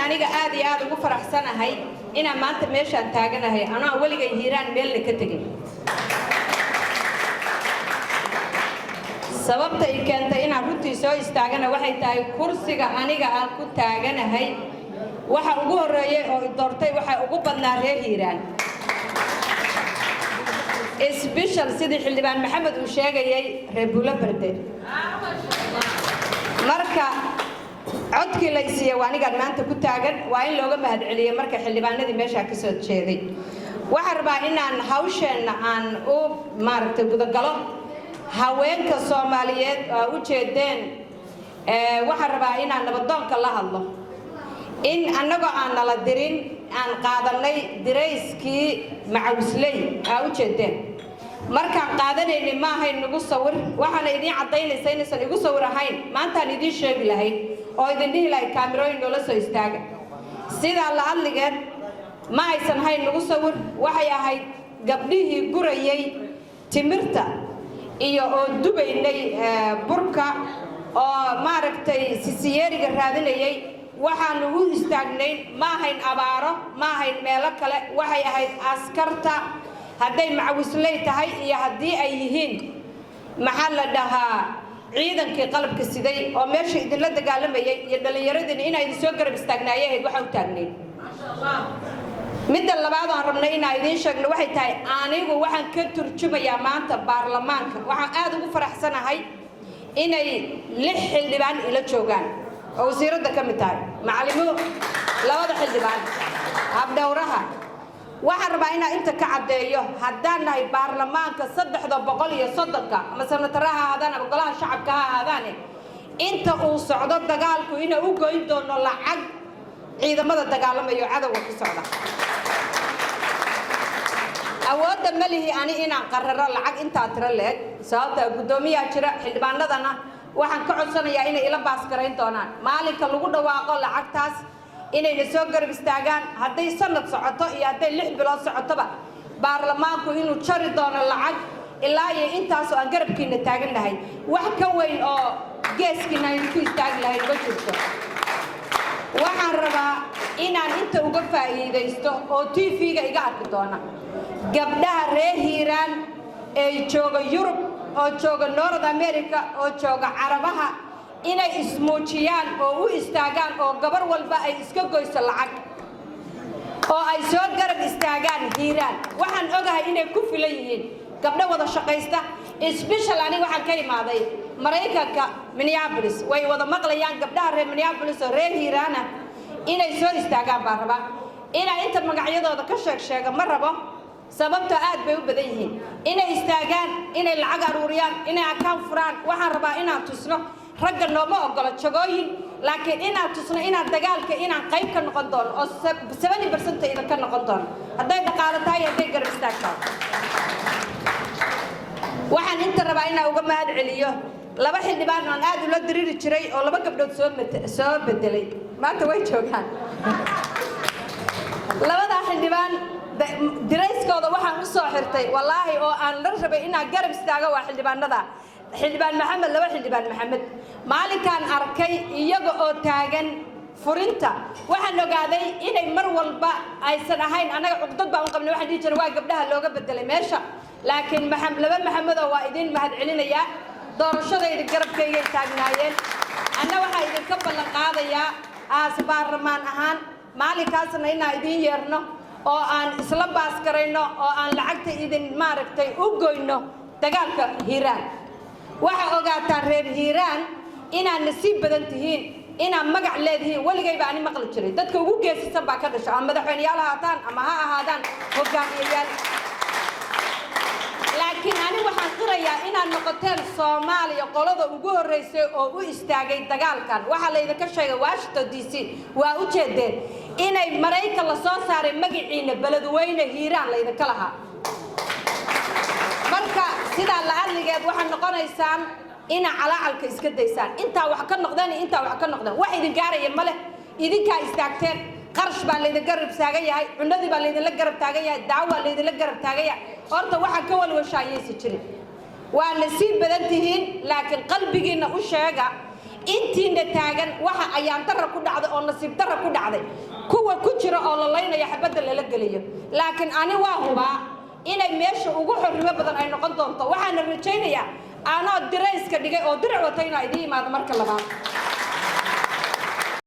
aniga aad iyo aad ugu faraxsanahay inaan maanta meeshaan taaganahay anaa waligay hiiraan meel ka tagin sababta ay keentay inaan runtii soo istaagana waxay tahay kursiga aniga aan ku taaganahay waxa ugu horeeyay oo doortay waxa ugu badnaa reer hiiraan special sidii xildhibaan maxamed uu sheegayay reer Buulabarde marka codkii la isiiyay waa aniga maanta ku taagan waa in looga mahad celiyo marka xildhibaanadii meesha ka soo jeeday waxa rabaa inaan hawsheena aan u maartay gudagalo haweenka Soomaaliyeed oo u jeedeen waxa rabaa inaan nabadoonka la hadlo in anagoo aan nala dirin aan qaadanay dirayskii macawisley u jeedeen markaan qaadanayni ma ahayn nagu sawir waxaan idin cadaynaysaa inaysan igu sawir ahayn maanta aan idin sheegi lahayn oo idin dhihi lahayn kaamirooyin noola soo istaaga sidaa la hadligeed ma aysan hayn nagu sawir waxay ahayd gabdhihii gurayay timirta iyo oo dubaynay burka oo maaragtay sisiyeeriga raadinayay waxaan ugu istaagnay ma ahayn abaaro ma ahayn meelo kale waxay ahayd askarta hadday macawisley tahay iyo haddii ay yihiin maxaa la dhahaa ciidankii qalabka siday oo meesha idinla dagaalamayay iyo dhalinyaradina inay idin soo garab istaagnaayeen waxa u taagnay midda labaad aan rabnay inaan idin sheegno waxay tahay anigu waxaan ka turjumayaa maanta baarlamaanka waxaan aad ugu faraxsanahay inay 6 xildhibaan ila joogaan oo wasiirada ka mid tahay macallimo labada xildhibaan abdawraha waxaan rabaa inaan inta ka cadeeyo haddaan nahay baarlamaanka 330 ama sanataraha aadaan ama golaha shacabka ha aadaan inta uu socdo dagaalku inuu u goyn doono lacag ciidamada dagaalamayo cadawga ku socda awooda malihi ani inaan qarraro lacag inta tira leeg sababta gudoomiyaha jira xildhibaanadana waxaan ka codsanayaa inay ila baas gareyn doonaan maalinka lagu dhawaaqo lacagtaas inay soo garab istaagaan hadday sanad socoto iyo hadday 6 bilood socotoba baarlamaanku inuu jari doono lacag ilaa iyo intaas oo aan garabkiina taagan lahay wax ka weyn oo geeskiina ku istaagi lahayd ma jirto waxaan rabaa inaan inta uga faa'iideysto oo TV-ga iga arki doona gabdhaha reer Hiiraan ee jooga Yurub oo jooga North America oo jooga Carabaha inay ismuujiyaan oo u istaagaan oo gabar walba ay iska goyso lacag oo ay soo garab istaagaan Hiiraan waxaan ogahay inay ku filan yihiin gabdho wada shaqaysta special ani waxaan ka imaaday Mareykanka Minneapolis way wada maqlayaan gabdhaha reer Minneapolis oo reer Hiiraan inay soo istaagaan baan rabaa inay inta magacyadooda ka sheega ma rabo sababta aad bay u badan yihiin inay istaagaan inay lacag aruuriyaan inay account furaan waxaan rabaa inaan tusno ragga nooma ogolo jagooyin laakiin inaan tusno inaan dagaalka inaan qayb ka noqon doono oo 70% idin ka noqon doono hadday dhaqaale tahay hadday garab istaagto waxaan inta rabaa inaan uga mahad celiyo laba xildhibaan aan aad ula diriri jiray oo laba gabdhood soo bedelay maanta way joogaan labada xildhibaan dirayskooda waxaan u soo xirtay wallaahi oo aan la rabay inaan garab istaago waa xildhibaanada xildhibaan maxamed laba xildhibaan maxamed maalinkan arkay iyaga oo taagan furinta waxaan ogaaday inay mar walba aysan ahayn anaga cugdad baan u qabnay waxaan dhihi jiray waa gabdhaha looga bedelay meesha laakiin laba maxamed oo waa idin mahad celinaya doorashadayda garabkayga taagnaayeen anna waxa idin ka ballan qaadayaa aas baarlamaan ahaan maalinkaasna inaan idin yeerno oo aan isla baas garayno oo aan lacagta idin maaragtay u goyno dagaalka Hiiraan waxa ogaataan reer Hiiraan inaan nasiib badan tihiin inaan magac leedihiin waligayba ani maqli jiray dadka ugu geesisan baa ka dhashay ama madaxweynayaal haataan ama ha ahaadaan hogaamiyayaal laakiin ani waxaan qirayaa inaan noqoteen Soomaaliya qolada ugu horeysay oo u istaagay dagaalkan waxa la idinka sheegay Washington DC waa u jeedeen inay Mareykanka la soo saaray magaciina beledweyne Hiiraan la idinka lahaa marka sida la adligeed waxaan noqonaysaan ina calaalka iska daysaan inta wax ka noqdaan wax idin gaaraya male idinka istaagteen qarash baa la idin garab taagan yahay cunadii baa la idin la garab taagan yahay daawa la idin la garab taagan yahay horta waxa ka walwashaayay jirin waa nasiib badan tihiin laakiin qalbigiina u sheega intiina taagan waxa ayaan darra ku dhacday oo nasiib darra ku dhacday kuwa ku jira oo la leynaya xabadda lala geliyo laakiin ani waa hubaa inay meesha ugu xorrimo badan ay noqon doonto waxaan rajaynayaa anoo dirayska dhigay oo dirac watayna idin imaado marka labaad